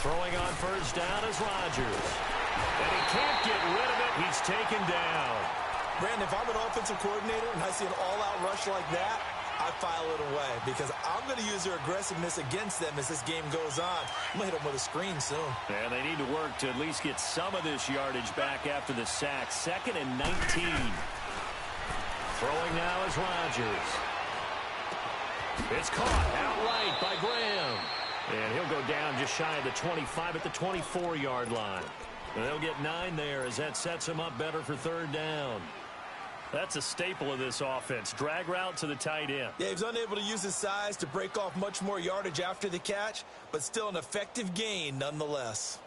Throwing on first down is Rodgers. And he can't get rid of it. He's taken down. Brandon, if I'm an offensive coordinator and I see an all-out rush like that, I file it away because I'm going to use their aggressiveness against them as this game goes on. I'm going to hit them with a screen soon. And they need to work to at least get some of this yardage back after the sack. 2nd and 19. Throwing now is Rodgers. It's caught outright by Graham. And he'll go down just shy of the 25 at the 24-yard line. And they'll get 9 there as that sets him up better for 3rd down. That's a staple of this offense. Drag route to the tight end. Yeah, he's unable to use his size to break off much more yardage after the catch, but still an effective gain nonetheless.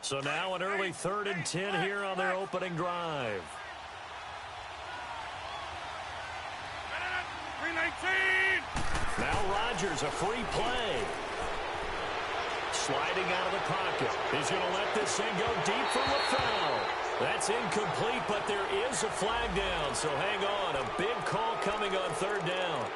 So now an early 3rd and 10 here on their opening drive. 319. Now Rodgers, a free play. Sliding out of the pocket. He's going to let this thing go deep for LaFell. That's incomplete, but there is a flag down. So hang on. A big call coming on 3rd down.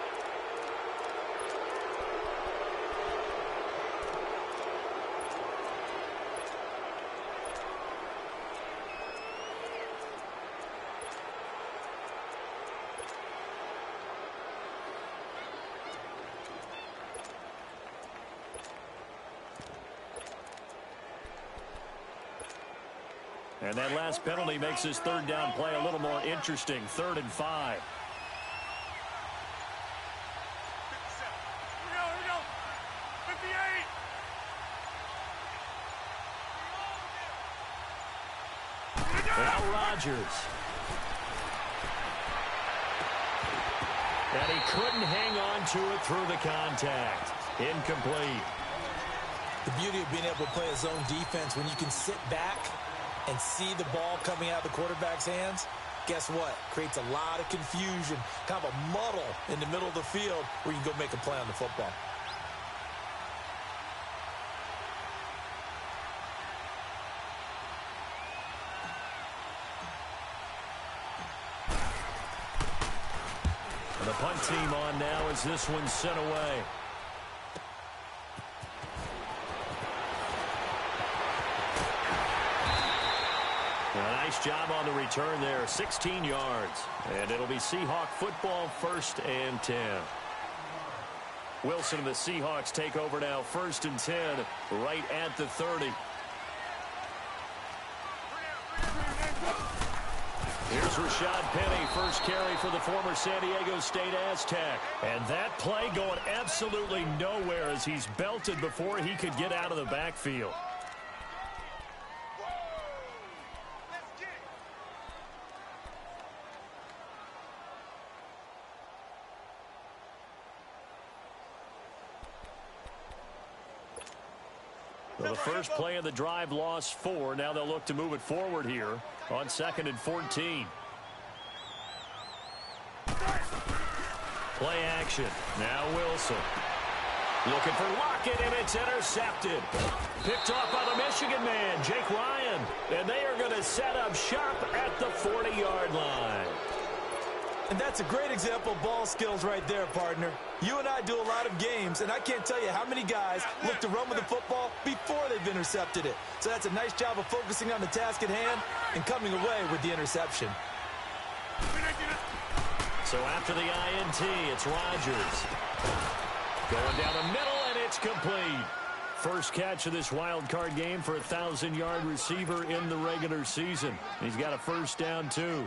And that last penalty makes this 3rd down play a little more interesting. 3rd and 5. Here we go. 58. Now Rodgers. And he couldn't hang on to it through the contact. Incomplete. The beauty of being able to play a zone defense when you can sit back and see the ball coming out of the quarterback's hands, guess what? Creates a lot of confusion, kind of a muddle in the middle of the field where you can go make a play on the football. And the punt team on now as this one's sent away. Nice job on the return there, 16 yards. And it'll be Seahawk football, 1st and 10. Wilson and the Seahawks take over now, 1st and 10, right at the 30. Here's Rashad Penny, first carry for the former San Diego State Aztec. And that play going absolutely nowhere as he's belted before he could get out of the backfield. Well, the first play of the drive lost 4. Now they'll look to move it forward here on 2nd and 14. Play action. Now Wilson. Looking for Lockett, and it's intercepted. Picked off by the Michigan man, Jake Ryan. And they are going to set up shop at the 40-yard line. And that's a great example of ball skills right there, partner. You and I do a lot of games, and I can't tell you how many guys look to run with the football before they've intercepted it. So that's a nice job of focusing on the task at hand and coming away with the interception. So after the INT, it's Rodgers. Going down the middle, and it's complete. First catch of this wild card game for a 1,000-yard receiver in the regular season. He's got a first down, too.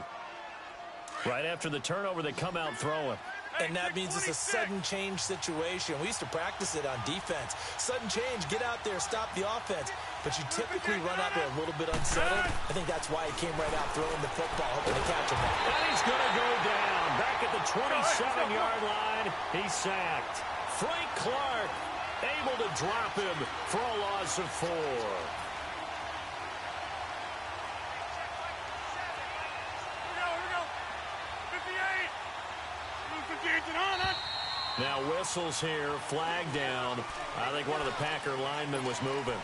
Right after the turnover, they come out throwing. And that means it's a sudden change situation. We used to practice it on defense. Sudden change, get out there, stop the offense. But you typically run out there a little bit unsettled. I think that's why he came right out throwing the football, hoping to catch him. And he's going to go down. Back at the 27-yard line, he's sacked. Frank Clark able to drop him for a loss of 4. Now whistles here, flag down. I think one of the Packer linemen was moving.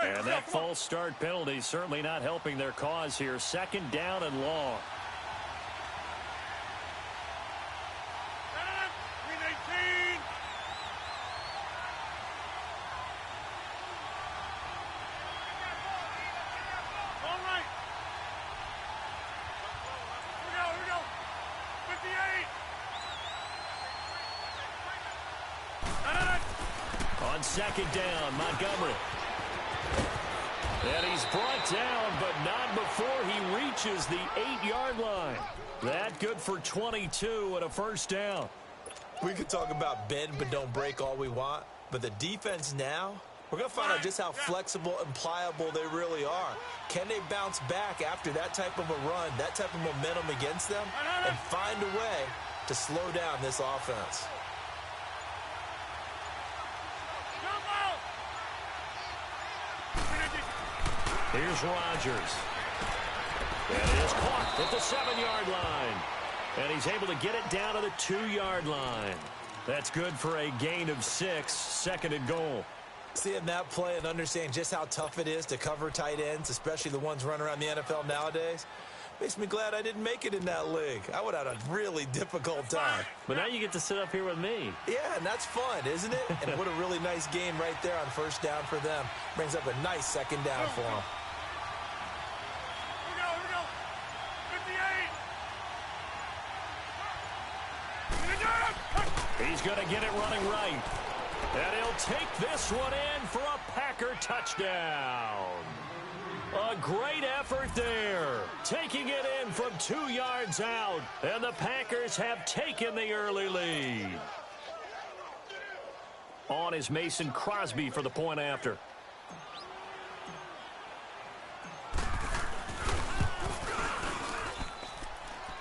And that false start penalty is certainly not helping their cause here. Second down and long. On second down, Montgomery. And he's brought down, but not before he reaches the 8-yard line. That good for 22 and a first down. We could talk about bend but don't break all we want, but the defense now, we're going to find out just how flexible and pliable they really are. Can they bounce back after that type of a run, that type of momentum against them, and find a way to slow down this offense? Here's Rodgers. And it is caught at the 7-yard line. And he's able to get it down to the 2-yard line. That's good for a gain of 6, second and goal. Seeing that play and understanding just how tough it is to cover tight ends, especially the ones running around the NFL nowadays, makes me glad I didn't make it in that league. I would have had a really difficult time. But now you get to sit up here with me. Yeah, and that's fun, isn't it? And what a really nice game right there on first down for them. Brings up a nice second down for them. He's going to get it running right. And he'll take this one in for a Packer touchdown. A great effort there. Taking it in from 2 yards out. And the Packers have taken the early lead. On is Mason Crosby for the point after.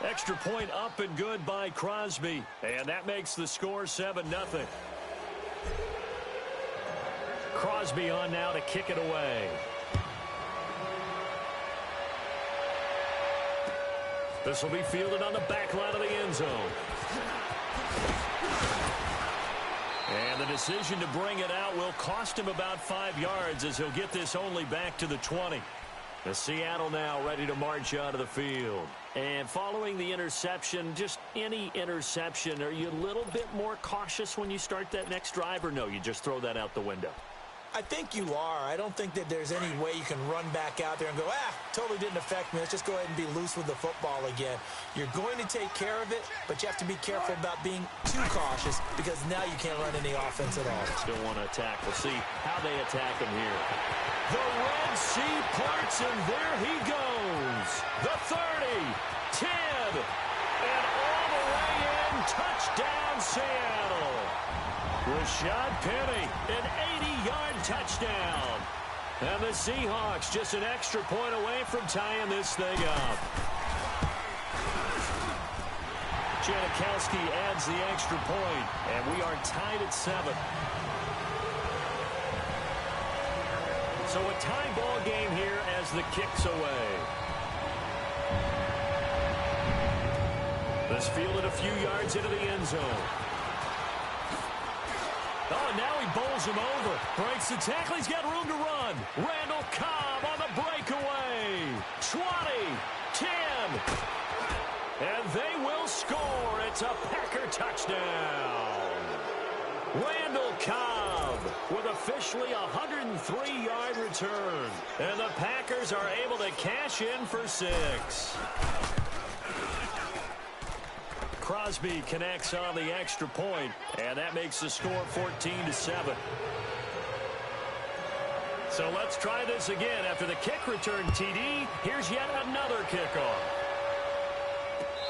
Extra point up and good by Crosby. And that makes the score 7-0. Crosby on now to kick it away. This will be fielded on the back line of the end zone. And the decision to bring it out will cost him about 5 yards as he'll get this only back to the 20. The Seattle now ready to march out of the field. And following the interception, just any interception, are you a little bit more cautious when you start that next drive, or no, you just throw that out the window? I think you are. I don't think that there's any way you can run back out there and go, totally didn't affect me. Let's just go ahead and be loose with the football again. You're going to take care of it, but you have to be careful about being too cautious because now you can't run any offense at all. Still want to attack. We'll see how they attack him here. The Red Sea parts, and there he goes. The 30, 10, and all the way in. Touchdown, Seattle. Rashad Penny, an 80-yard touchdown. And the Seahawks just an extra point away from tying this thing up. Janikowski adds the extra point, and we are tied at 7. So a tie ball game here as the kick's away. This fielded a few yards into the end zone. Oh, now he bowls him over. Breaks the tackle. He's got room to run. Randall Cobb on the breakaway. 20, 10. And they will score. It's a Packer touchdown. Randall Cobb with officially a 103-yard return. And the Packers are able to cash in for 6. Crosby connects on the extra point, and that makes the score 14-7. So let's try this again. After the kick return, TD, here's yet another kickoff.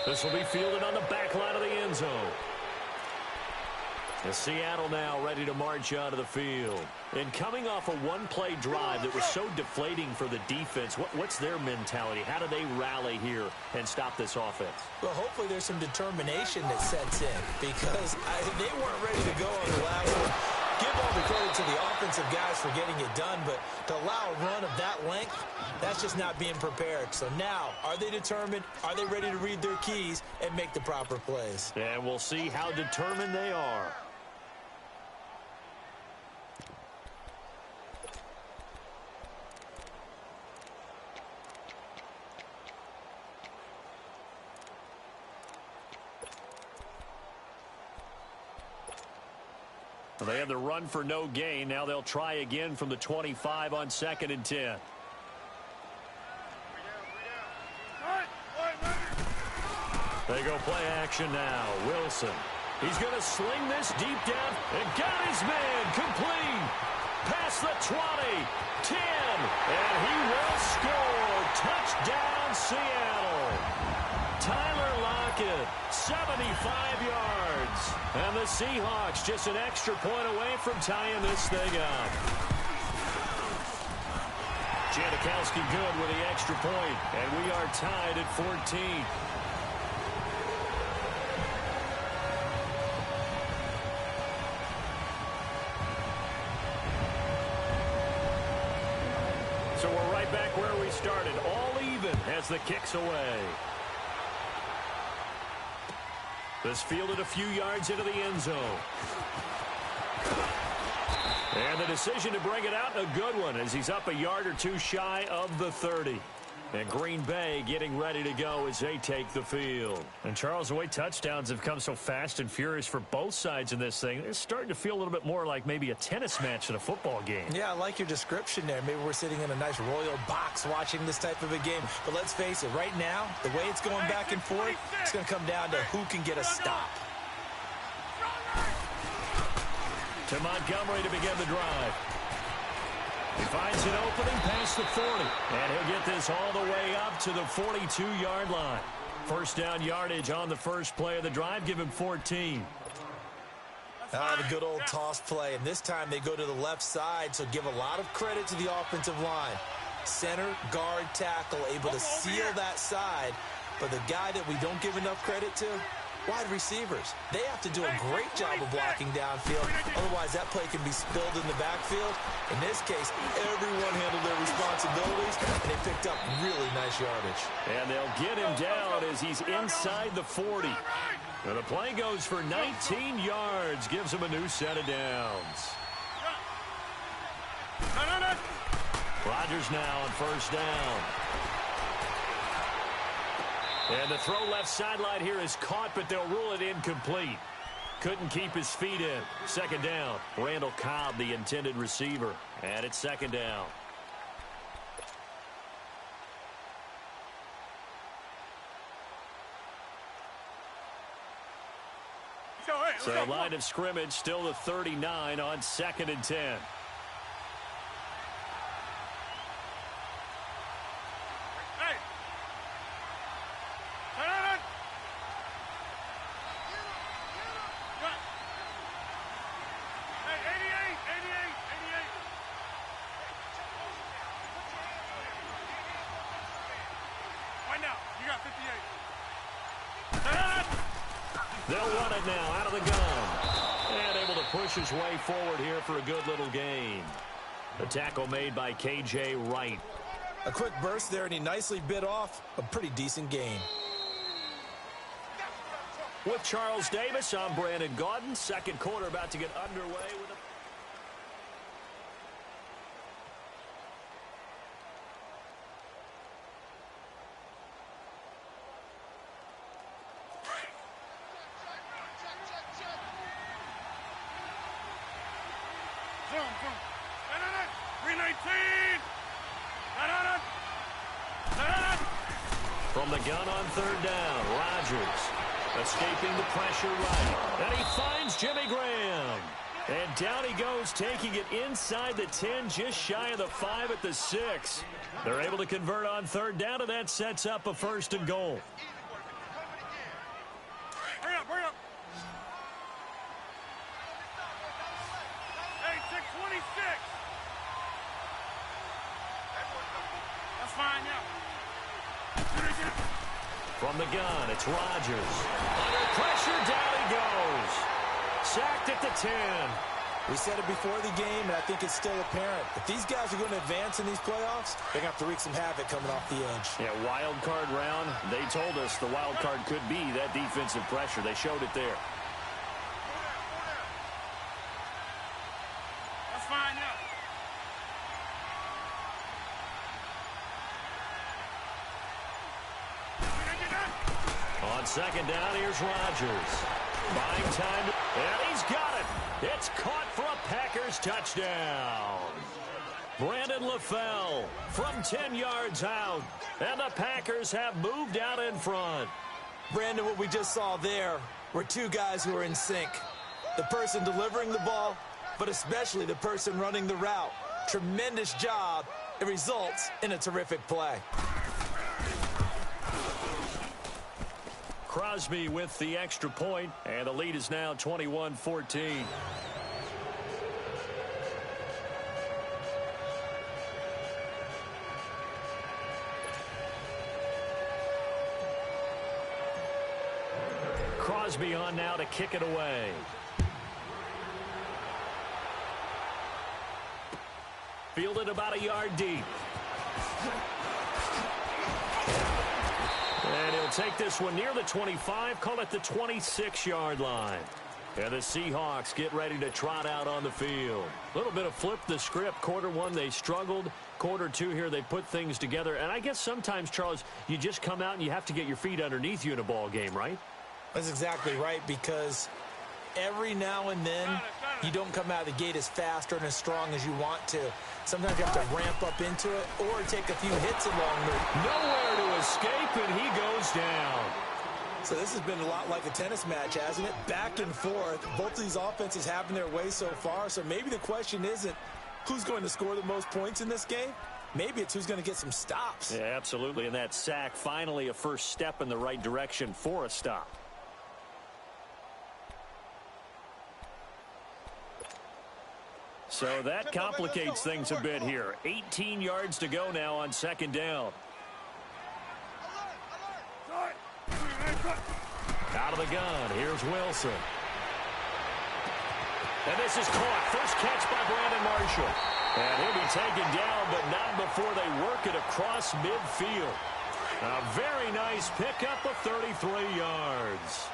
This will be fielded on the back line of the end zone. The Seattle now ready to march out of the field. And coming off a one-play drive that was so deflating for the defense, what's their mentality? How do they rally here and stop this offense? Well, hopefully there's some determination that sets in because they weren't ready to go on the last one. Give all the credit to the offensive guys for getting it done, but to allow a run of that length, that's just not being prepared. So now, are they determined? Are they ready to read their keys and make the proper plays? And we'll see how determined they are. Well, they had the run for no gain. Now they'll try again from the 25 on 2nd and 10. They go play action now. Wilson. He's going to sling this deep down and got his man complete. Past the 20, 10, and he will score. Touchdown, Seattle. Tyler Lockett, 75 yards. And the Seahawks just an extra point away from tying this thing up. Janikowski good with the extra point, and we are tied at 14. So we're right back where we started, all even as the kick's away. This fielded a few yards into the end zone. And the decision to bring it out, a good one, as he's up a yard or two shy of the 30. And Green Bay getting ready to go as they take the field. And, Charles, the way touchdowns have come so fast and furious for both sides in this thing, it's starting to feel a little bit more like maybe a tennis match in a football game. Yeah, I like your description there. Maybe we're sitting in a nice royal box watching this type of a game. But let's face it, right now, the way it's going back and forth, it's going to come down to who can get a stop. To Montgomery to begin the drive. He finds an opening past the 40. And he'll get this all the way up to the 42-yard line. First down yardage on the first play of the drive. Give him 14. The good old toss play. And this time they go to the left side, so give a lot of credit to the offensive line. Center, guard, tackle, able to seal that side. But the guy that we don't give enough credit to, wide receivers. They have to do a great job of blocking downfield. Otherwise, that play can be spilled in the backfield. In this case, everyone handled their responsibilities, and they picked up really nice yardage. And they'll get him down as he's inside the 40. And the play goes for 19 yards, gives him a new set of downs. Rodgers now on first down. And the throw left sideline here is caught, but they'll rule it incomplete. Couldn't keep his feet in. Second down. Randall Cobb, the intended receiver. And it's second down. So line of scrimmage still the 39 on 2nd and 10. They'll run it now out of the gun. And able to push his way forward here for a good little gain. The tackle made by K.J. Wright. A quick burst there, and he nicely bit off a pretty decent gain. With Charles Davis, I'm Brandon Gaudin. Second quarter about to get underway with a... From the gun on third down, Rodgers escaping the pressure right. And he finds Jimmy Graham. And down he goes, taking it inside the 10, just shy of the 5 at the 6. They're able to convert on third down, and that sets up a first and goal. Hurry up, hurry up. Hey, 626. That's fine, yeah. From the gun, it's Rodgers. Under pressure, down he goes. Sacked at the 10. We said it before the game, and I think it's still apparent. If these guys are going to advance in these playoffs, they're going to have to wreak some havoc coming off the edge. Yeah, wild card round. They told us the wild card could be that defensive pressure. They showed it there. That's fine, yeah. On second down, here's Rodgers. Buying time, and he's got it. It's caught for a Packers touchdown. Brandon LaFell from 10 yards out. And the Packers have moved out in front. Brandon, what we just saw there were two guys who are in sync. The person delivering the ball, but especially the person running the route. Tremendous job. It results in a terrific play. Crosby with the extra point, and the lead is now 21-14. Crosby on now to kick it away. Fielded about a yard deep. And he'll take this one near the 25, call it the 26-yard line. And the Seahawks get ready to trot out on the field. A little bit of flip the script. Quarter one, they struggled. Quarter two here, they put things together. And I guess sometimes, Charles, you just come out and you have to get your feet underneath you in a ball game, right? That's exactly right, because every now and then you don't come out of the gate as fast or as strong as you want to. Sometimes you have to ramp up into it or take a few hits along the way. Nowhere to escape, and he goes down. So this has been a lot like a tennis match, hasn't it? Back and forth. Both of these offenses having their way so far. So maybe the question isn't who's going to score the most points in this game. Maybe it's who's going to get some stops. Yeah, absolutely. And that sack, finally a first step in the right direction for a stop. So that complicates things a bit here. 18 yards to go now on second down. Out of the gun, here's Wilson. And this is caught. First catch by Brandon Marshall. And he'll be taken down, but not before they work it across midfield. A very nice pickup of 33 yards.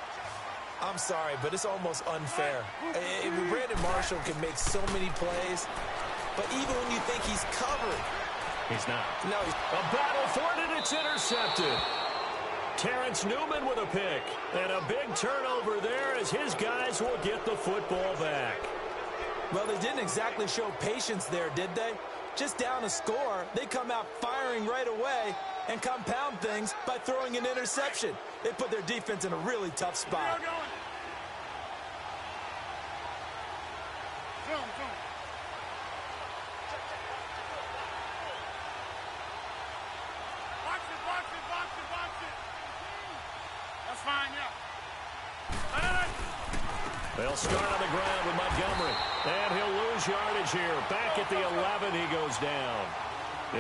I'm sorry, but it's almost unfair. Brandon Marshall can make so many plays, but even when you think he's covered, he's not. No, he's a battle for it, and it's intercepted. Terrence Newman with a pick, and a big turnover there as his guys will get the football back. Well, they didn't exactly show patience there, did they? Just down a score, they come out firing right away and compound things by throwing an interception. They put their defense in a really tough spot. That's fine, yeah. They'll start on the ground with Montgomery. And he'll lose yardage here. Back at the 11, he goes down.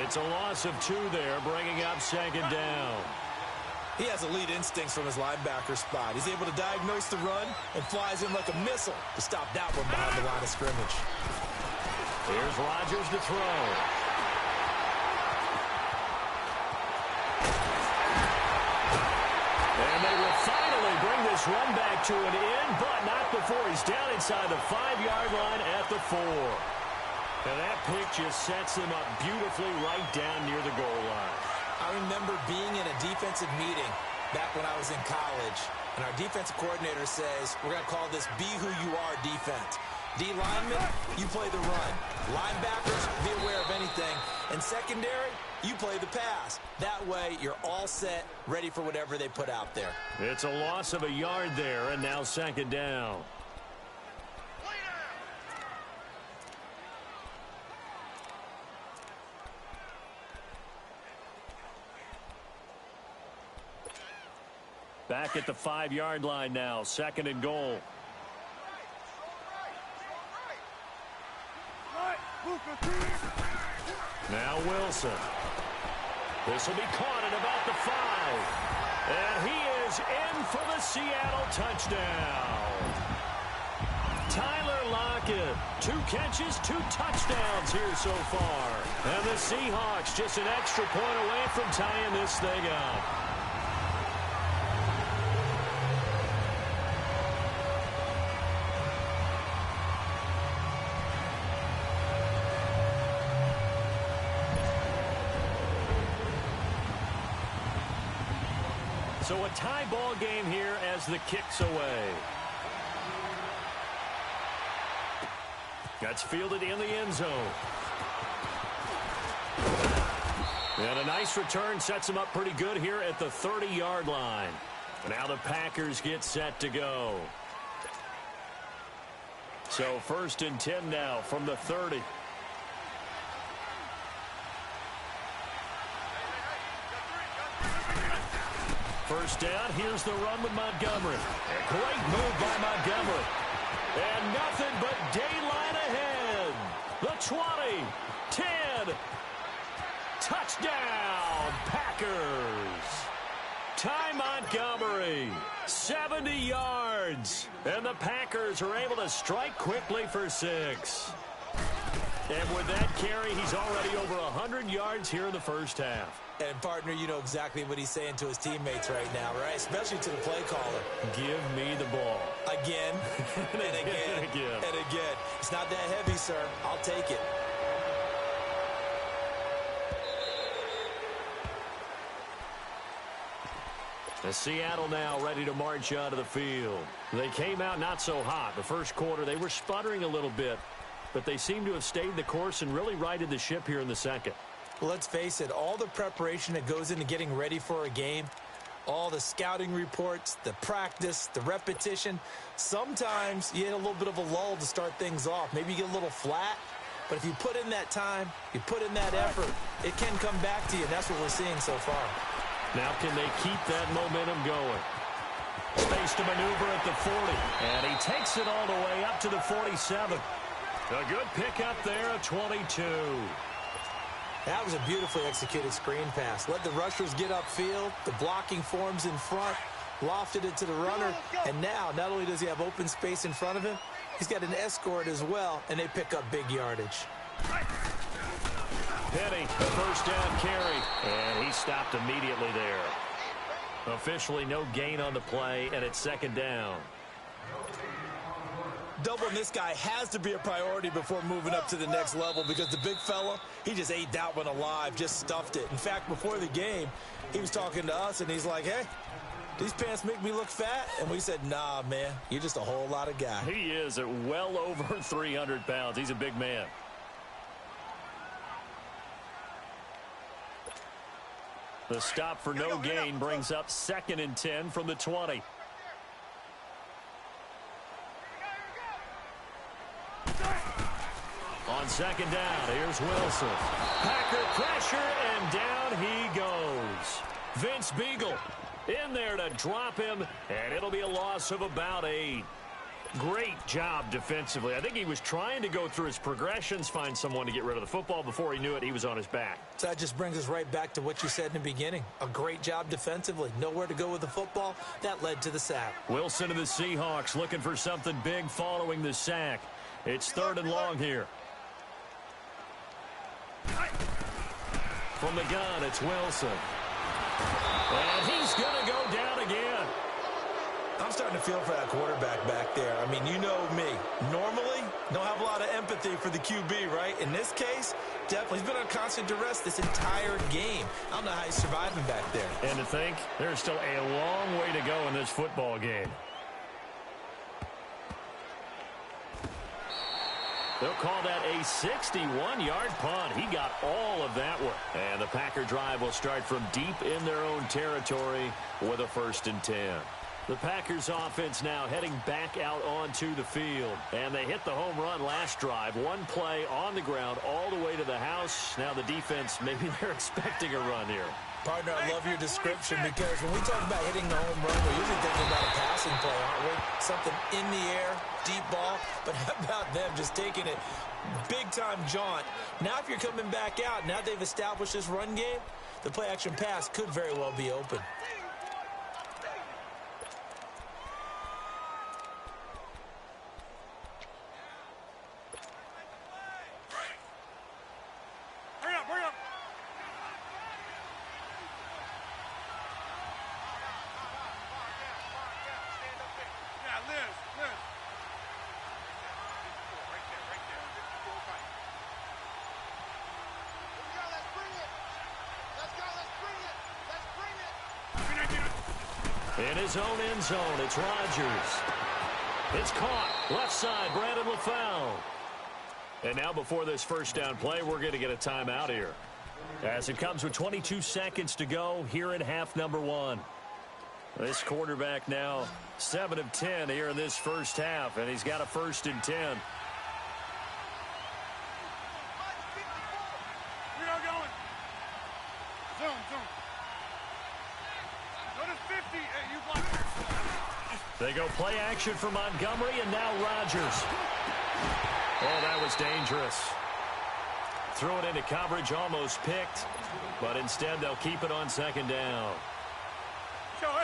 It's a loss of 2 there, bringing up second down. He has elite instincts from his linebacker spot. He's able to diagnose the run and flies in like a missile to stop that one behind the line of scrimmage. Here's Rodgers to throw. And they will finally bring this run back to an end, but not before he's down inside the 5-yard line at the 4. And that pick just sets them up beautifully right down near the goal line. I remember being in a defensive meeting back when I was in college, and our defensive coordinator says, we're going to call this be who you are defense. D linemen, you play the run. Linebackers, be aware of anything. And secondary, you play the pass. That way, you're all set, ready for whatever they put out there. It's a loss of a yard there, and now second down. Back at the 5-yard line now, second and goal. Now Wilson. This will be caught at about the 5. And he is in for the Seattle touchdown. Tyler Lockett, 2 catches, 2 touchdowns here so far. And the Seahawks just an extra point away from tying this thing up. So a tie ball game here as the kick's away. That's fielded in the end zone. And a nice return sets him up pretty good here at the 30-yard line. Now the Packers get set to go. So 1st and 10 now from the 30. First down, here's the run with Montgomery. A great move by Montgomery. And nothing but daylight ahead. The 20, 10, touchdown, Packers. Ty Montgomery, 70 yards. And the Packers are able to strike quickly for 6. And with that carry, he's already over 100 yards here in the first half. And, partner, you know exactly what he's saying to his teammates right now, right? Especially to the play caller. Give me the ball. Again, and again, and again. It's not that heavy, sir. I'll take it. The Seattle now ready to march out of the field. They came out not so hot. The first quarter, they were sputtering a little bit, but they seem to have stayed the course and really righted the ship here in the second. Well, let's face it, all the preparation that goes into getting ready for a game, all the scouting reports, the practice, the repetition, sometimes you hit a little bit of a lull to start things off. Maybe you get a little flat, but if you put in that time, you put in that effort, it can come back to you, and that's what we're seeing so far. Now can they keep that momentum going? Space to maneuver at the 40, and he takes it all the way up to the 47. A good pickup there at 22. That was a beautifully executed screen pass. Let the rushers get upfield. The blocking forms in front. Lofted it to the runner. And now, not only does he have open space in front of him, he's got an escort as well, and they pick up big yardage. Penny, the first down carry. And he stopped immediately there. Officially no gain on the play, and it's 2nd down. Doubling this guy has to be a priority before moving up to the next level because the big fella, he just ate that one alive, just stuffed it. In fact, before the game, he was talking to us, and he's like, hey, these pants make me look fat? And we said, nah, man, you're just a whole lot of guy. He is at well over 300 pounds. He's a big man. The stop for no gain brings up 2nd and 10 from the 20. On 2nd down, here's Wilson. Packer pressure, and down he goes. Vince Beagle in there to drop him, and it'll be a loss of about 8. Great job defensively. I think he was trying to go through his progressions, find someone to get rid of the football. Before he knew it, he was on his back. So that just brings us right back to what you said in the beginning. A great job defensively. Nowhere to go with the football. That led to the sack. Wilson of the Seahawks looking for something big following the sack. It's 3rd and long here. From the gun, it's Wilson. And he's going to go down again. I'm starting to feel for that quarterback back there. I mean, you know me. Normally, don't have a lot of empathy for the QB, right? In this case, definitely. He's been on constant duress this entire game. I don't know how he's surviving back there. And to think, there's still a long way to go in this football game. They'll call that a 61-yard punt. He got all of that one. And the Packer drive will start from deep in their own territory with a 1st and 10. The Packers offense now heading back out onto the field. And they hit the home run last drive. One play on the ground all the way to the house. Now the defense, maybe they're expecting a run here. Partner, I love your description because when we talk about hitting the home run, we're usually thinking about a passing play, aren't we? Something in the air, deep ball. But how about them just taking it big-time jaunt? Now if you're coming back out, now they've established this run game, the play-action pass could very well be open. In his own end zone, it's Rodgers. It's caught. Left side, Brandon LaFell. And now before this first down play, we're going to get a timeout here. As it comes with 22 seconds to go here in half number 1. This quarterback now 7 of 10 here in this first half, and he's got a 1st and 10. We are going. Zoom. Go to 50. Hey, you block. They go play action for Montgomery, and now Rodgers. Oh, that was dangerous. Threw it into coverage, almost picked, but instead they'll keep it on 2nd down.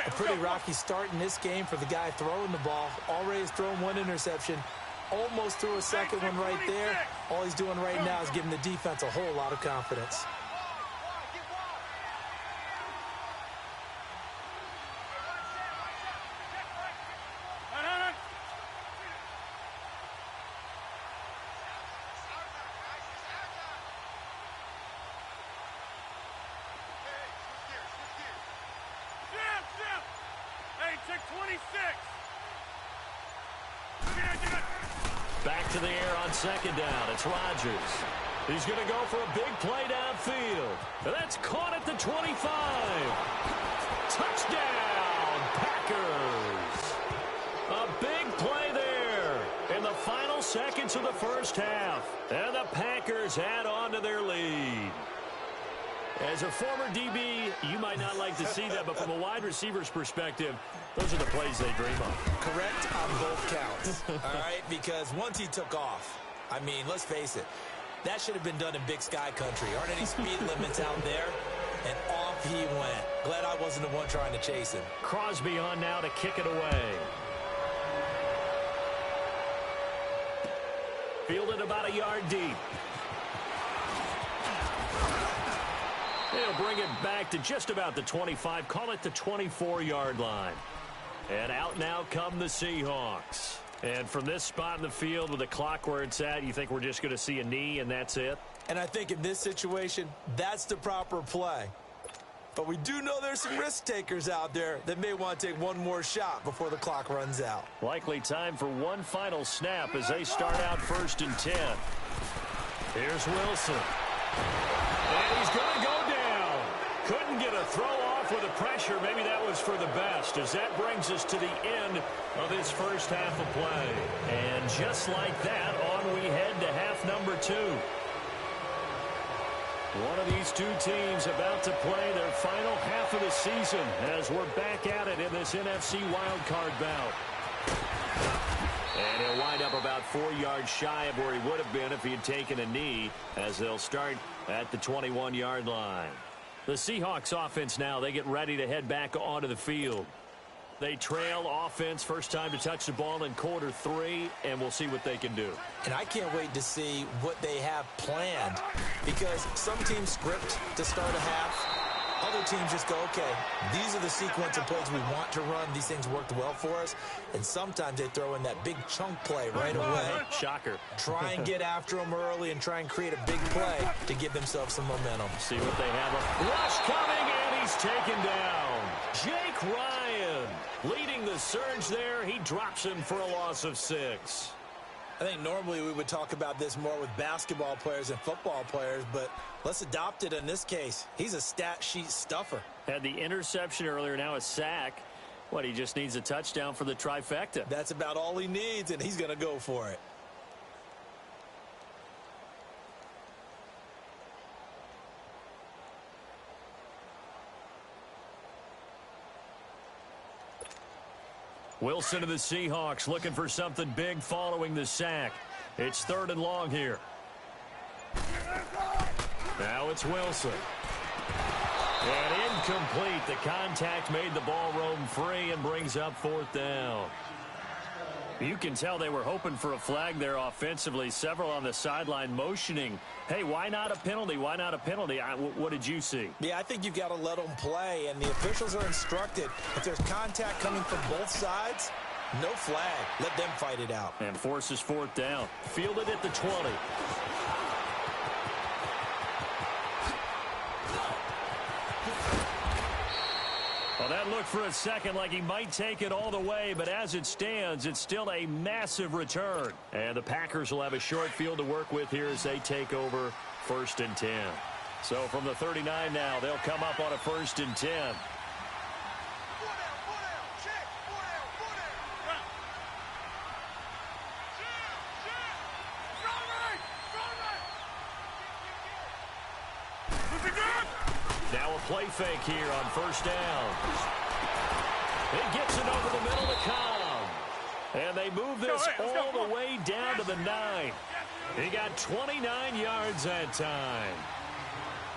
A pretty rocky start in this game for the guy throwing the ball. Already has thrown 1 interception. Almost threw a second one right there. All he's doing right now is giving the defense a whole lot of confidence. Back to the air on 2nd down. It's Rodgers. He's going to go for a big play downfield. And that's caught at the 25. Touchdown, Packers. A big play there in the final seconds of the first half. And the Packers add on to their lead. As a former DB, you might not like to see that, but from a wide receiver's perspective, those are the plays they dream of. Correct on both counts, all right? Because once he took off, I mean, let's face it, that should have been done in Big Sky country. Aren't any speed limits out there? And off he went. Glad I wasn't the one trying to chase him. Crosby on now to kick it away. Fielded about a yard deep. They'll bring it back to just about the 25. Call it the 24-yard line. And out now come the Seahawks. And from this spot in the field with the clock where it's at, you think we're just going to see a knee and that's it? And I think in this situation, that's the proper play. But we do know there's some risk takers out there that may want to take one more shot before the clock runs out. Likely time for one final snap as they start out 1st and 10. Here's Wilson. And he's going to go down. Couldn't get a throw off with the pressure. Maybe that was for the best, as that brings us to the end of this first half of play. And just like that, on we head to half number 2. One of these two teams about to play their final half of the season as we're back at it in this NFC wildcard bout. And he'll wind up about 4 yards shy of where he would have been if he had taken a knee, as they'll start at the 21-yard line. The Seahawks offense now, they get ready to head back onto the field. They trail offense, first time to touch the ball in quarter 3, and we'll see what they can do. And I can't wait to see what they have planned, because some teams script to start a half. Other teams just go, okay, these are the sequence of plays we want to run. These things worked well for us. And sometimes they throw in that big chunk play right away. Shocker. Try and get after them early and try and create a big play to give themselves some momentum. See what they have. A rush coming, and he's taken down. Jake Ryan leading the surge there. He drops him for a loss of 6. I think normally we would talk about this more with basketball players and football players, but let's adopt it in this case. He's a stat sheet stuffer. Had the interception earlier, now a sack. What, he just needs a touchdown for the trifecta. That's about all he needs, and he's going to go for it. Wilson of the Seahawks looking for something big following the sack. It's 3rd and long here. Now it's Wilson. And incomplete. The contact made the ball roam free and brings up 4th down. You can tell they were hoping for a flag there offensively. Several on the sideline motioning, hey, why not a penalty? Why not a penalty? What did you see? Yeah, I think you've got to let them play, and the officials are instructed. If there's contact coming from both sides, no flag. Let them fight it out. And forces 4th down. Fielded at the 20. that looked for a second like he might take it all the way, but as it stands, it's still a massive return. And the Packers will have a short field to work with here as they take over 1st and 10. So from the 39 now, they'll come up on a 1st and 10. Now a play fake here on 1st down. It gets it over the middle to Cobb. And they move this all the way down to the 9. He got 29 yards that time.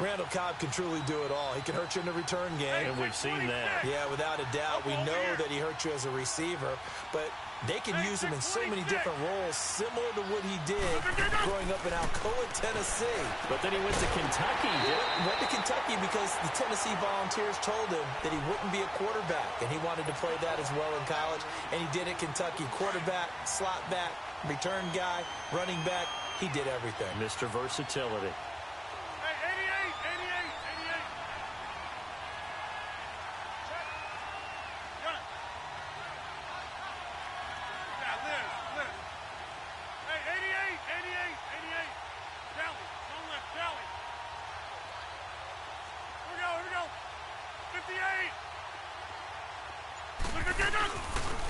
Randall Cobb can truly do it all. He can hurt you in the return game. And we've seen that. Yeah, without a doubt. We know that he hurt you as a receiver, but they can use him in so many different roles, similar to what he did growing up in Alcoa, Tennessee. But then he went to Kentucky. Went to Kentucky because the Tennessee Volunteers told him that he wouldn't be a quarterback, and he wanted to play that as well in college, and he did at Kentucky. Quarterback, slot back, return guy, running back. He did everything. Mr. Versatility.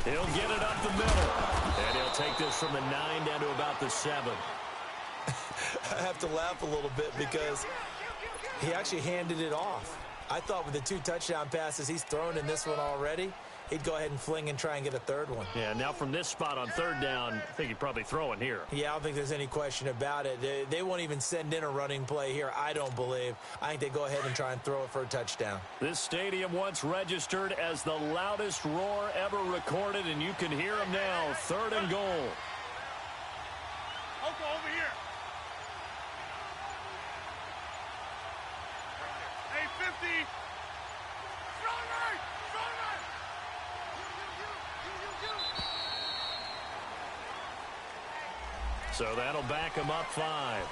He'll get it up the middle. And he'll take this from the 9 down to about the 7. I have to laugh a little bit because he actually handed it off. I thought with the 2 touchdown passes he's thrown in this one already, he'd go ahead and fling and try and get a 3rd one. Yeah, now from this spot on 3rd down, I think he'd probably throw in here. Yeah, I don't think there's any question about it. They won't even send in a running play here, I don't believe. I think they go ahead and try and throw it for a touchdown. This stadium once registered as the loudest roar ever recorded, and you can hear him now. 3rd and goal. Over here. Hey, 50. So that'll back him up 5.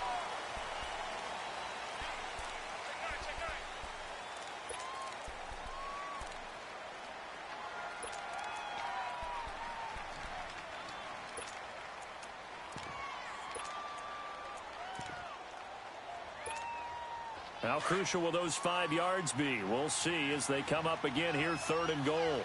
How crucial will those 5 yards be? We'll see as they come up again here, 3rd and goal. Over.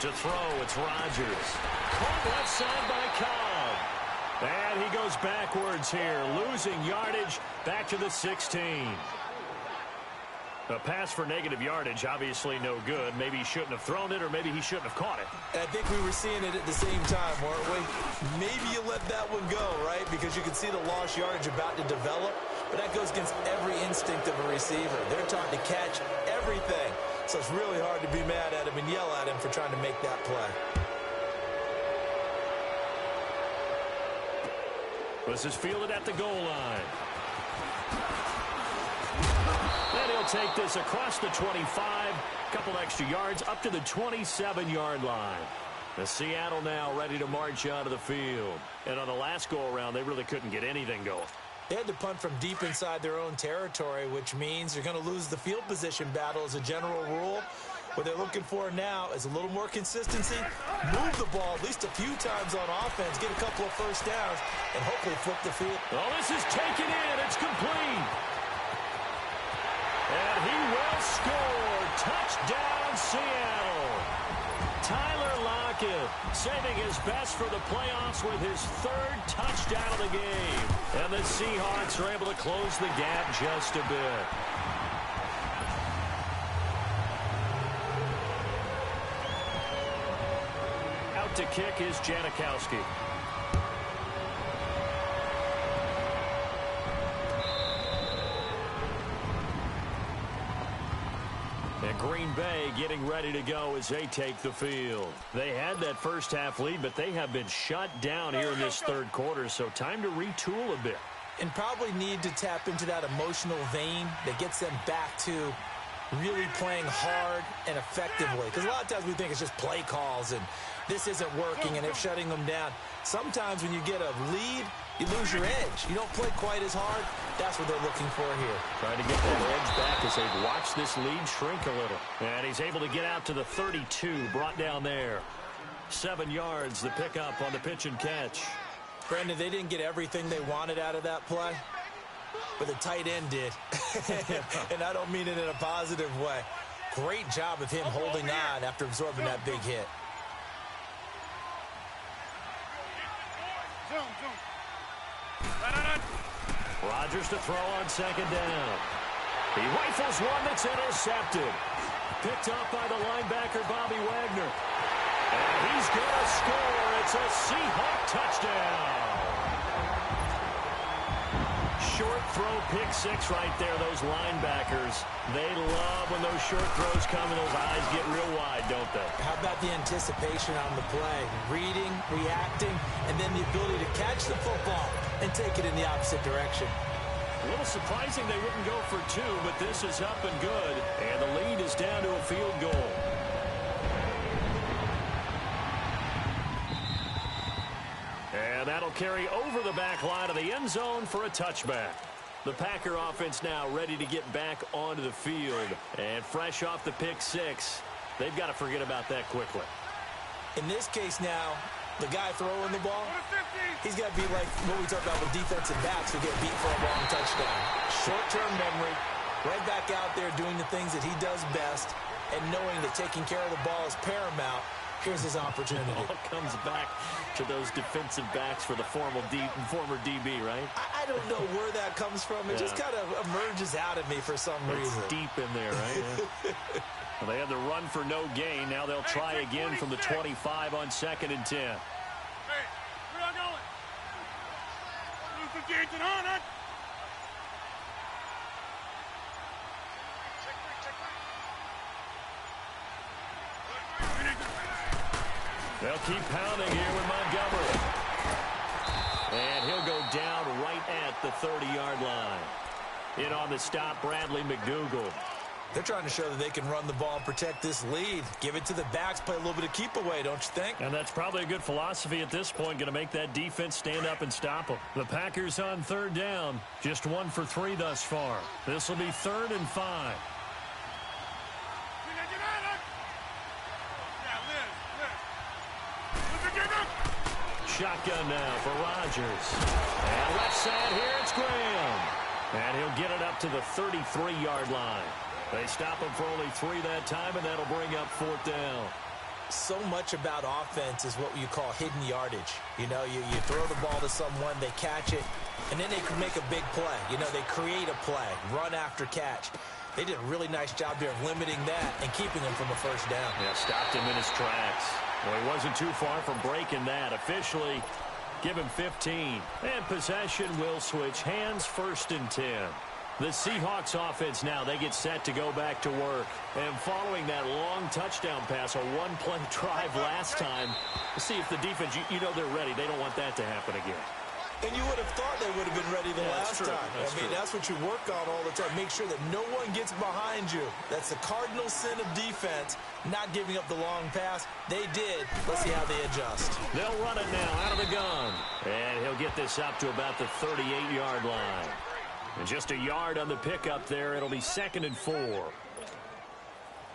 To throw, it's Rodgers. Caught left side by Cobb. And he goes backwards here, losing yardage back to the 16. A pass for negative yardage, obviously no good. Maybe he shouldn't have thrown it, or maybe he shouldn't have caught it. I think we were seeing it at the same time, weren't we? Maybe you let that one go, right? Because you can see the lost yardage about to develop. But that goes against every instinct of a receiver. They're taught to catch everything. So it's really hard to be mad at him and yell at him for trying to make that play. This is fielded at the goal line. And he'll take this across the 25. Couple extra yards up to the 27-yard line. The Seattle now ready to march out of the field. And on the last go-around, they really couldn't get anything going. They had to punt from deep inside their own territory, which means they're going to lose the field position battle as a general rule. What they're looking for now is a little more consistency, move the ball at least a few times on offense, get a couple of first downs, and hopefully flip the field. Oh, this is taken in. It's complete. And he will score. Touchdown, Seattle. Tyler Lockett saving his best for the playoffs with his 3rd touchdown of the game. And the Seahawks are able to close the gap just a bit. Out to kick is Janikowski. And Green Bay getting ready to go as they take the field. They had that first half lead, but they have been shut down here in this 3rd quarter, so time to retool a bit. And probably need to tap into that emotional vein that gets them back to really playing hard and effectively. Because a lot of times we think it's just play calls and this isn't working and they're shutting them down. Sometimes when you get a lead, you lose your edge. You don't play quite as hard. That's what they're looking for here. Trying to get that edge back as they've watched this lead shrink a little. And he's able to get out to the 32, brought down there. 7 yards, the pickup on the pitch and catch. Brandon, they didn't get everything they wanted out of that play, but the tight end did. And I don't mean it in a positive way. Great job of him holding on after absorbing that big hit. Rodgers to throw on second down. He rifles one that's intercepted. Picked up by the linebacker, Bobby Wagner. And he's going to score. It's a Seahawk touchdown. Short throw, pick six right there, those linebackers. They love when those short throws come and those eyes get real wide, don't they? How about the anticipation on the play? Reading, reacting, and then the ability to catch the football and take it in the opposite direction. A little surprising they wouldn't go for 2, but this is up and good. And the lead is down to a field goal. And that'll carry over the back line of the end zone for a touchback. The Packer offense now ready to get back onto the field. And fresh off the pick six, they've got to forget about that quickly. In this case now, the guy throwing the ball, he's got to be like what we talk about with defensive backs who get beat for a long touchdown. Short-term memory, right back out there doing the things that he does best, and knowing that taking care of the ball is paramount. Here's his opportunity. It all comes back to those defensive backs for the former DB, right? I don't know where that comes from. It just kind of emerges out of me for some reason. It's deep in there, right? Yeah. Well, they had the run for no gain. Now they'll try again from the 25 on 2nd and 10. Hey, we're not going. Lose the Jason Hunter. They'll keep pounding here with Montgomery. And he'll go down right at the 30-yard line. In on the stop, Bradley McDougal. They're trying to show that they can run the ball and protect this lead. Give it to the backs, play a little bit of keep away, don't you think? And that's probably a good philosophy at this point, going to make that defense stand up and stop them. The Packers on 3rd down, just 1 for 3 thus far. This will be 3rd and 5. Shotgun now for Rodgers. And left side here, it's Graham. And he'll get it up to the 33-yard line. They stop him for only 3 that time, and that'll bring up 4th down. So much about offense is what you call hidden yardage. You know, you throw the ball to someone, they catch it, and then they can make a big play. You know, they create a play, run after catch. They did a really nice job there of limiting that and keeping him from a 1st down. Yeah, stopped him in his tracks. Well, he wasn't too far from breaking that. Officially, give him 15. And possession will switch hands, 1st and 10. The Seahawks offense now, they get set to go back to work. And following that long touchdown pass, a one-play drive last time, we'll see if the defense, you know they're ready. They don't want that to happen again. And you would have thought they would have been ready the last time. That's what you work on all the time. Make sure that no one gets behind you. That's the cardinal sin of defense, not giving up the long pass. They did. Let's see how they adjust. They'll run it now out of the gun. And he'll get this up to about the 38-yard line. And just a yard on the pickup there. It'll be 2nd and 4.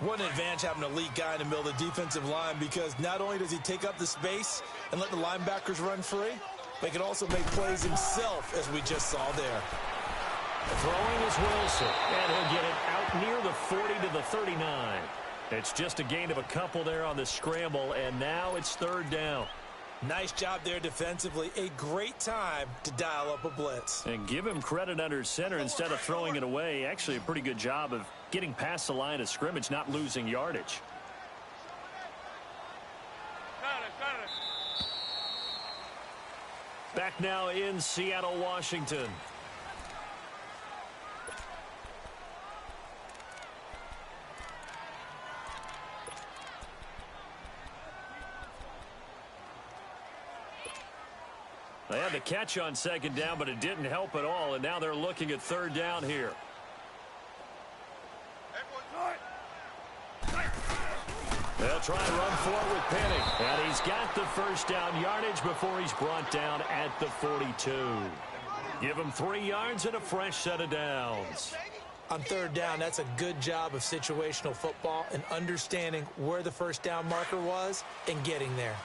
What an advantage having an elite guy in the middle of the defensive line, because not only does he take up the space and let the linebackers run free, but he can also make plays himself, as we just saw there. Throwing is Wilson, and he'll get it out near the 40 to the 39. It's just a gain of a couple there on the scramble, and now it's 3rd down. Nice job there defensively. A great time to dial up a blitz. And give him credit under center instead of throwing it away. Actually, a pretty good job of getting past the line of scrimmage, not losing yardage. Back now in Seattle, Washington. They had the catch on 2nd down, but it didn't help at all, and now they're looking at 3rd down here. Everyone's try and run for it with Penny. And he's got the first down yardage before he's brought down at the 42. Give him 3 yards and a fresh set of downs. On third down, that's a good job of situational football and understanding where the first down marker was and getting there.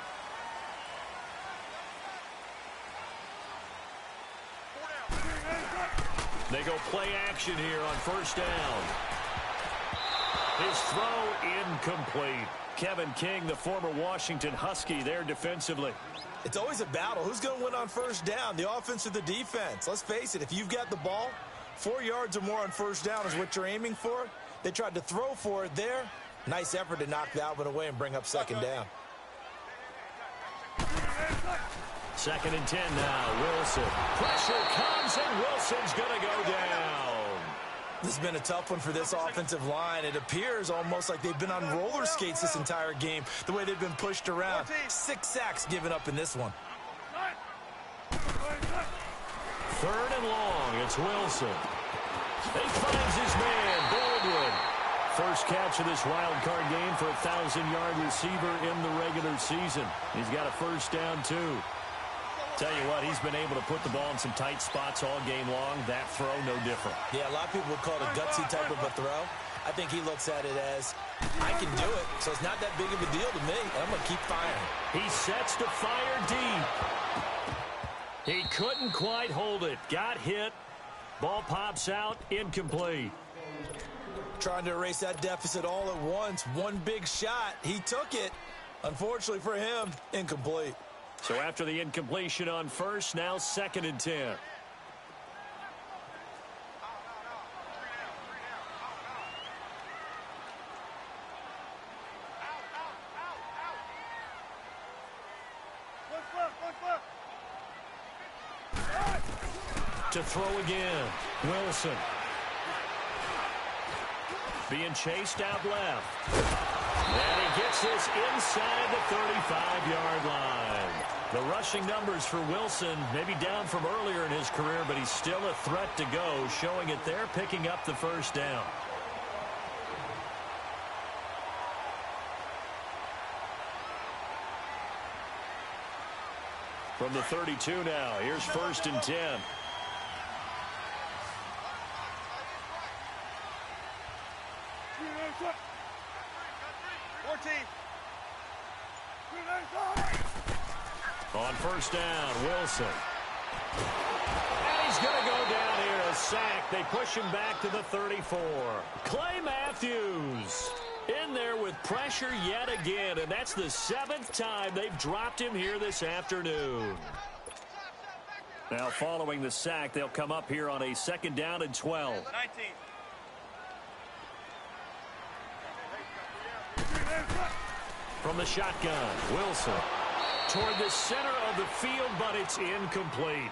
They go play action here on first down. His throw incomplete. Kevin King, the former Washington Husky, there defensively. It's always a battle. Who's going to win on first down, the offense or the defense? Let's face it, if you've got the ball, 4 yards or more on first down is what you're aiming for. They tried to throw for it there. Nice effort to knock that one away and bring up second down. 2nd and 10 now. Wilson. Pressure comes, and Wilson's going to go down. This has been a tough one for this offensive line. It appears almost like they've been on roller skates this entire game, the way they've been pushed around. 6 sacks given up in this one. 3rd and long. It's Wilson. He finds his man, Baldwin. First catch of this wild card game for a 1,000-yard receiver in the regular season. He's got a first down, too. Tell you what, he's been able to put the ball in some tight spots all game long. That throw, no different. Yeah, a lot of people would call it a gutsy type of a throw. I think he looks at it as, I can do it, so it's not that big of a deal to me, and I'm going to keep firing. He sets to fire deep. He couldn't quite hold it. Got hit. Ball pops out, incomplete. Trying to erase that deficit all at once. One big shot. He took it. Unfortunately for him, incomplete. So after the incompletion on first, now 2nd and 10. To throw again, Wilson. Being chased out left. And he gets this inside the 35-yard line. The rushing numbers for Wilson maybe down from earlier in his career, but he's still a threat to go, showing it there, picking up the first down. From the 32 now, here's 1st and 10. 14. On first down, Wilson. And he's going to go down here, a sack. They push him back to the 34. Clay Matthews in there with pressure yet again, and that's the 7th time they've dropped him here this afternoon. Now following the sack, they'll come up here on a 2nd down and 12. 19. From the shotgun, Wilson toward the center of the field, but it's incomplete.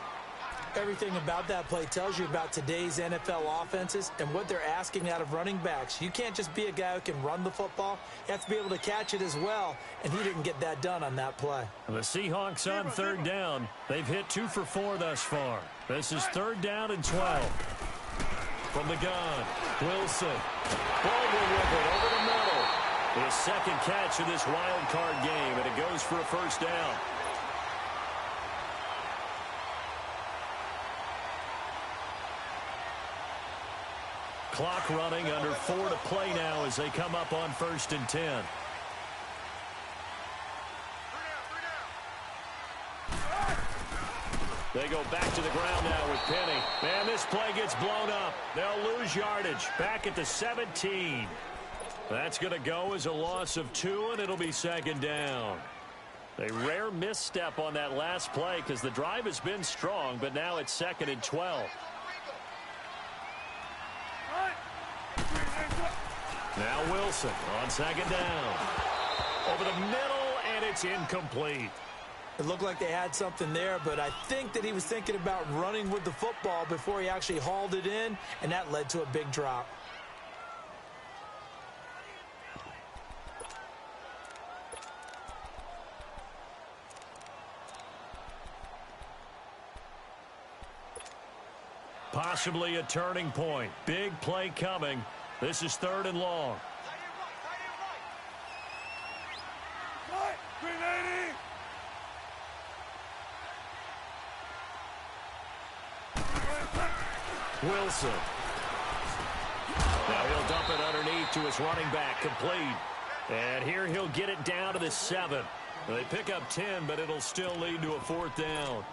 Everything about that play tells you about today's NFL offenses and what they're asking out of running backs. You can't just be a guy who can run the football. You have to be able to catch it as well, and he didn't get that done on that play. The Seahawks on 3rd down. They've hit 2 for 4 thus far. This is 3rd down and 12. From the gun, Wilson. Baldwin with it over the middle. His 2nd catch of this wild card game, and it goes for a first down. Clock running, under 4 to play now as they come up on 1st and 10. They go back to the ground now with Penny. Man, this play gets blown up. They'll lose yardage. Back at the 17. That's going to go as a loss of 2, and it'll be 2nd down. A rare misstep on that last play because the drive has been strong, but now it's 2nd and 12. Now Wilson on 2nd down. Over the middle, and it's incomplete. It looked like they had something there, but I think that he was thinking about running with the football before he actually hauled it in, and that led to a big drop. Possibly a turning point. Big play coming. This is 3rd and long. Wilson. Now he'll dump it underneath to his running back, complete. And here he'll get it down to the 7. They pick up 10, but it'll still lead to a 4th down.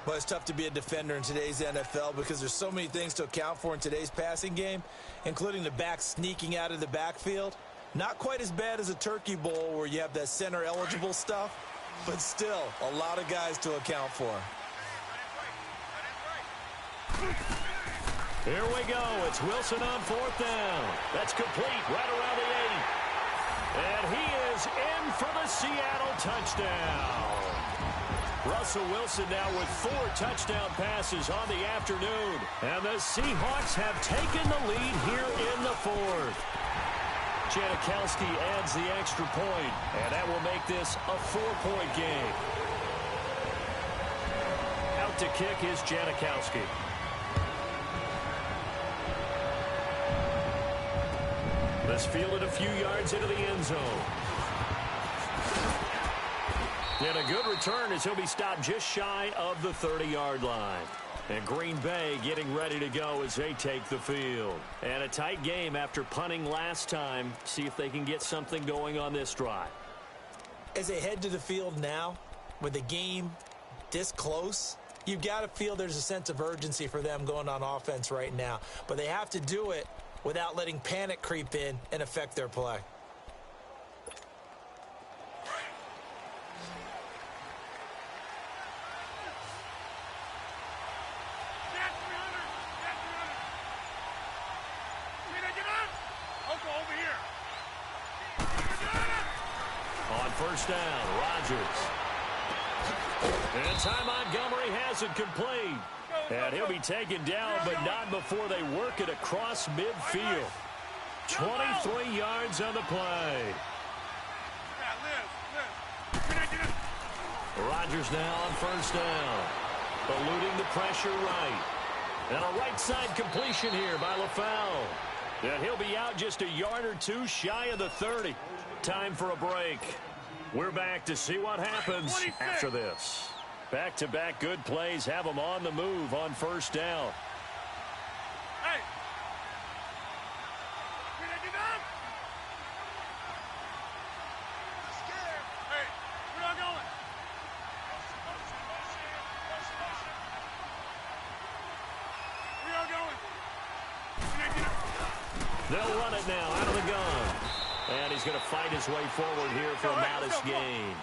Well, it's tough to be a defender in today's NFL because there's so many things to account for in today's passing game, including the back sneaking out of the backfield. Not quite as bad as a turkey bowl where you have that center-eligible stuff, but still a lot of guys to account for. Here we go. It's Wilson on 4th down. That's complete right around the 8. And he is in for the Seattle touchdown. Russell Wilson now with 4 touchdown passes on the afternoon. And the Seahawks have taken the lead here in the 4th. Janikowski adds the extra point, and that will make this a 4-point game. Out to kick is Janikowski. This fielded a few yards into the end zone. And a good return as he'll be stopped just shy of the 30-yard line. And Green Bay getting ready to go as they take the field. And a tight game after punting last time. See if they can get something going on this drive. As they head to the field now, with the game this close, you've got to feel there's a sense of urgency for them going on offense right now. But they have to do it without letting panic creep in and affect their play. On 1st down, Rodgers. And Ty Montgomery has it complete. And he'll be taken down, but not before they work it across midfield. 23 yards on the play. Rodgers now on 1st down. Eluding the pressure right. And a right side completion here by LaFell. And he'll be out just a yard or 2 shy of the 30. Time for a break. We're back to see what happens after this. Back-to-back good plays have them on the move on 1st down. Hey! Can I get up? Hey, we're not going. We are going. Can I get up? They'll run it now out of the gun. And he's going to fight his way forward here for a modest gain.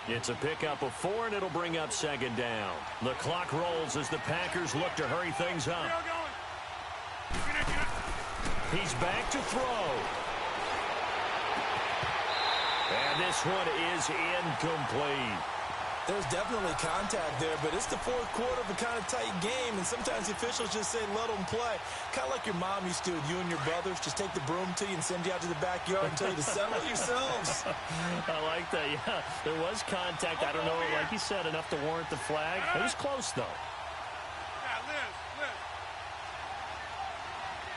It's a pickup of 4, and it'll bring up 2nd down. The clock rolls as the Packers look to hurry things up. He's back to throw. And this one is incomplete. There's definitely contact there, but it's the 4th quarter of a kind of tight game, and sometimes the officials just say, let them play. Kind of like your mom used to with you and your brothers. Just take the broom to you and send you out to the backyard and tell you to settle yourselves. I like that, yeah. There was contact. I don't know, like you said, enough to warrant the flag. It was close, though. Yeah, Liz.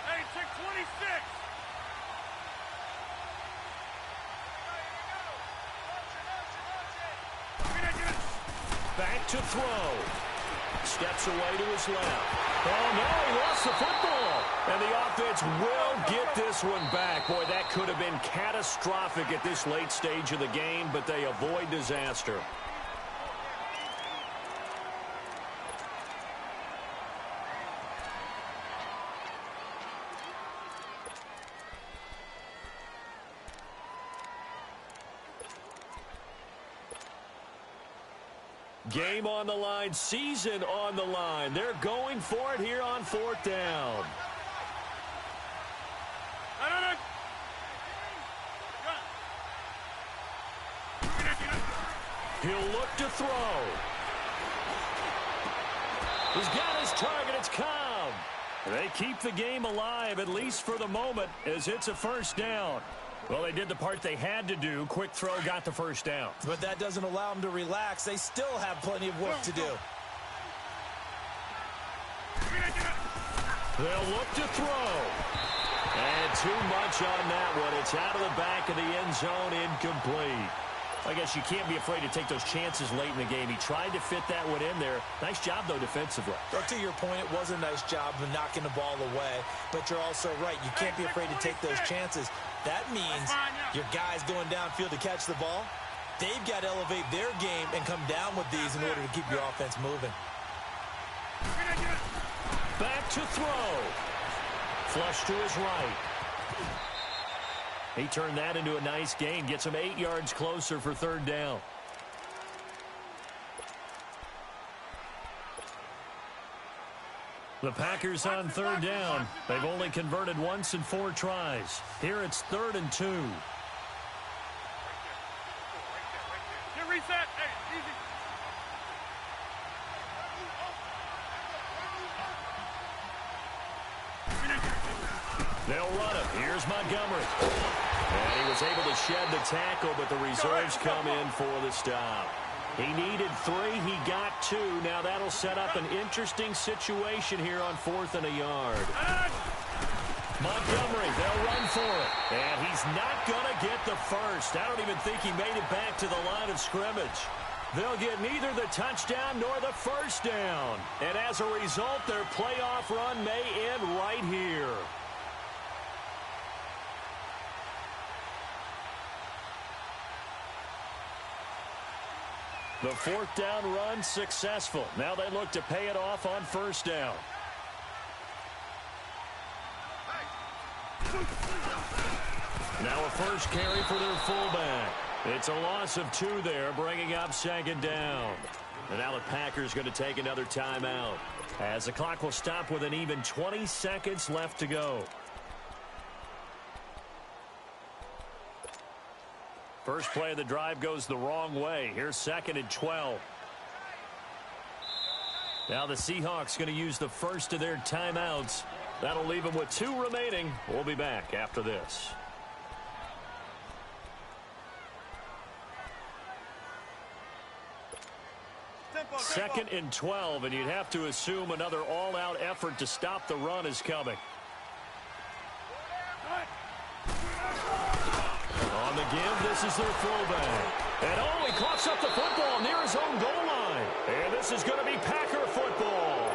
Hey, check 26. Back to throw. Steps away to his left. Oh, no, he lost the football. And the offense will get this one back. Boy, that could have been catastrophic at this late stage of the game, but they avoid disaster. Game on the line, season on the line. They're going for it here on 4th down. He'll look to throw. He's got his target. It's Cobb. They keep the game alive, at least for the moment, as it's a 1st down. Well, they did the part they had to do. Quick throw got the 1st down. But that doesn't allow them to relax. They still have plenty of work to do. They'll look to throw. And too much on that one. It's out of the back of the end zone, incomplete. I guess you can't be afraid to take those chances late in the game. He tried to fit that one in there. Nice job, though, defensively. Well, to your point, it was a nice job of knocking the ball away, but you're also right. You can't be afraid to take those chances. That means your guys going downfield to catch the ball, they've got to elevate their game and come down with these in order to keep your offense moving. Back to throw. Flush to his right. He turned that into a nice gain. Gets him 8 yards closer for third down. The Packers on third down. They've only converted once in 4 tries. Here it's 3rd and 2. Get reset. Hey, easy. They'll run him. Here's Montgomery. And he was able to shed the tackle, but the reserves come in for the stop. He needed 3. He got 2. Now that'll set up an interesting situation here on 4th and a yard. Montgomery, they'll run for it. And he's not going to get the first. I don't even think he made it back to the line of scrimmage. They'll get neither the touchdown nor the first down. And as a result, their playoff run may end right here. The 4th down run successful. Now they look to pay it off on 1st down. Now a first carry for their fullback. It's a loss of 2 there, bringing up 2nd down. And now the Packers going to take another timeout, as the clock will stop with an even 20 seconds left to go. First play of the drive goes the wrong way. Here's 2nd and 12. Now the Seahawks going to use the first of their timeouts. That'll leave them with 2 remaining. We'll be back after this. Second and 12, and you'd have to assume another all-out effort to stop the run is coming. On the give, this is their fullback. And oh, he coughs up the football near his own goal line. And this is going to be Packer football.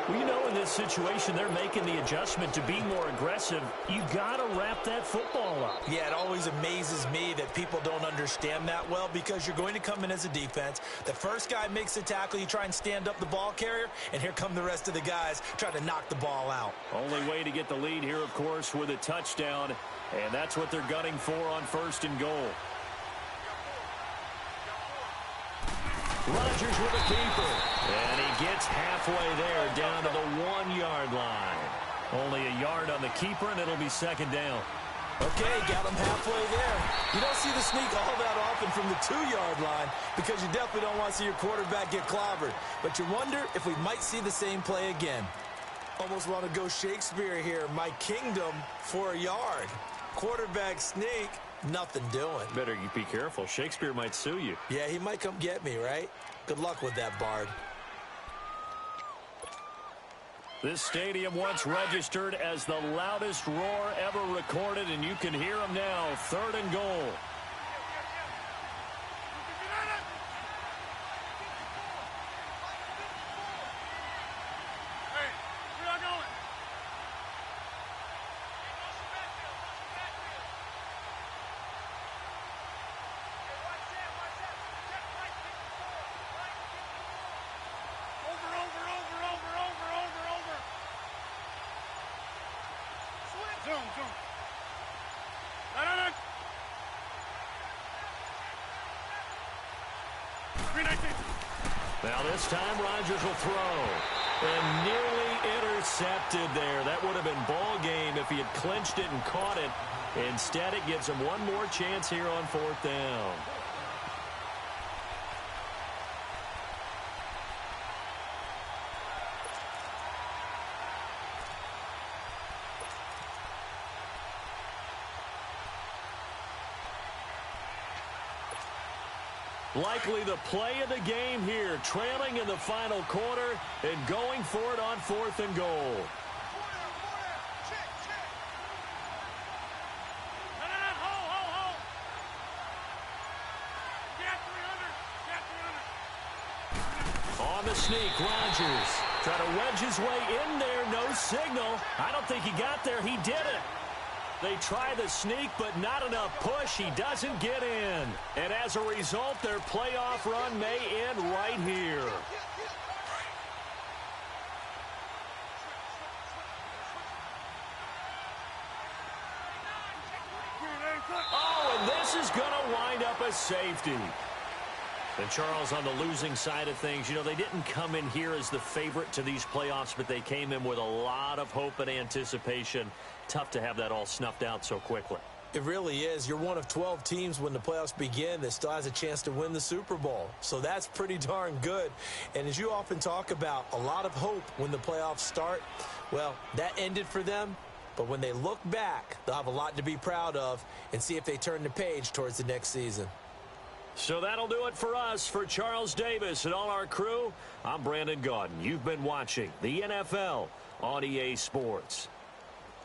Well, you know, in this situation, they're making the adjustment to be more aggressive. You got to wrap that football up. Yeah, it always amazes me that people don't understand that well, because you're going to come in as a defense. The first guy makes the tackle, you try and stand up the ball carrier, and here come the rest of the guys trying to knock the ball out. Only way to get the lead here, of course, with a touchdown, and that's what they're gunning for on 1st and goal. Rodgers with a keeper. And he gets halfway there, down to the 1-yard line. Only a yard on the keeper, and it'll be 2nd down. Okay, got him halfway there. You don't see the sneak all that often from the 2-yard line, because you definitely don't want to see your quarterback get clobbered. But you wonder if we might see the same play again. Almost want to go Shakespeare here. My kingdom for a yard. Quarterback sneak. Nothing doing. Better be careful. Shakespeare might sue you. Yeah, he might come get me, right? Good luck with that, Bard. This stadium once registered as the loudest roar ever recorded, and you can hear them now. 3rd and goal. Hey, we're not going. Over. Zoom. No. 319. Now this time Rodgers will throw. And nearly intercepted there. That would have been ball game if he had clinched it and caught it. Instead, it gives him one more chance here on 4th down. Likely the play of the game here, trailing in the final quarter and going for it on 4th and goal. Hold. on the sneak. Rodgers trying to wedge his way in there. No signal. I don't think he got there. He did it. They try the sneak, but not enough push. He doesn't get in. And as a result, their playoff run may end right here. Oh, and this is going to wind up a safety. And Charles, on the losing side of things, you know, they didn't come in here as the favorite to these playoffs, but they came in with a lot of hope and anticipation. Tough to have that all snuffed out so quickly. It really is. You're one of 12 teams when the playoffs begin that still has a chance to win the Super Bowl. So that's pretty darn good. And as you often talk about, a lot of hope when the playoffs start. Well, that ended for them. But when they look back, they'll have a lot to be proud of and see if they turn the page towards the next season. So that'll do it for us. For Charles Davis and all our crew, I'm Brandon Gaudin. You've been watching the NFL on EA Sports.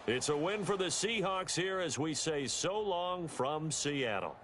It's a win for the Seahawks here as we say so long from Seattle.